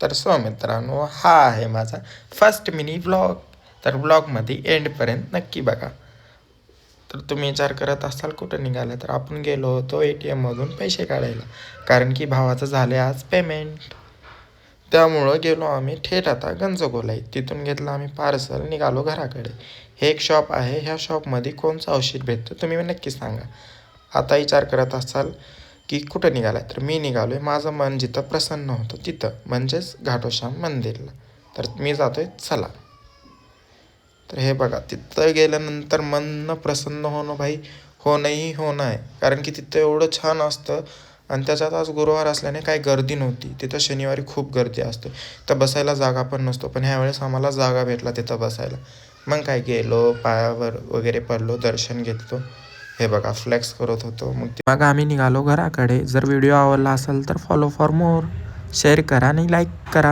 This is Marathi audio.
तर सो मित्रांनो, हा आहे माझा फर्स्ट मिनी व्लॉग. तर व्लॉगमध्ये एंडपर्यंत नक्की बघा. तर तुम्ही विचार करत असाल कुठं निघाला, तर आपण गेलो होतो ATMमधून पैसे काढायला, कारण की भावाचं झाले आज पेमेंट. त्यामुळं गेलो आम्ही थेट आता गंजगोलाई. तिथून घेतलं आम्ही पार्सल, निघालो घराकडे. हे एक शॉप आहे, ह्या शॉपमध्ये कोणचं औषध भेटतं तुम्ही नक्की सांगा. आता विचार करत असाल की कुठं निघाला, तर मी निघालो आहे माझं मन जिथं प्रसन्न होतं तिथं, म्हणजेच घाटोश्याम मंदिरला. तर मी जातो आहे चला. तर हे बघा, तिथं गेल्यानंतर मन प्रसन्न होणं भाई होणंही होणं आहे, कारण की तिथं एवढं छान असतं. आणि त्याच्यात आज गुरुवार असल्याने काही गर्दी नव्हती. तिथं शनिवारी खूप गर्दी असते, तर बसायला जागा पण नसतो. पण ह्यावेळेस आम्हाला जागा भेटला तिथं बसायला. मग काय, गेलो पायावर वगैरे पडलो, दर्शन घेतलो. हे बघा फ्लेक्स करत होतो. मग आम्ही निघालो घराकडे. जर व्हिडिओ आवडला असेल तर फॉलो फॉर मोर, शेअर करा आणि लाईक करा.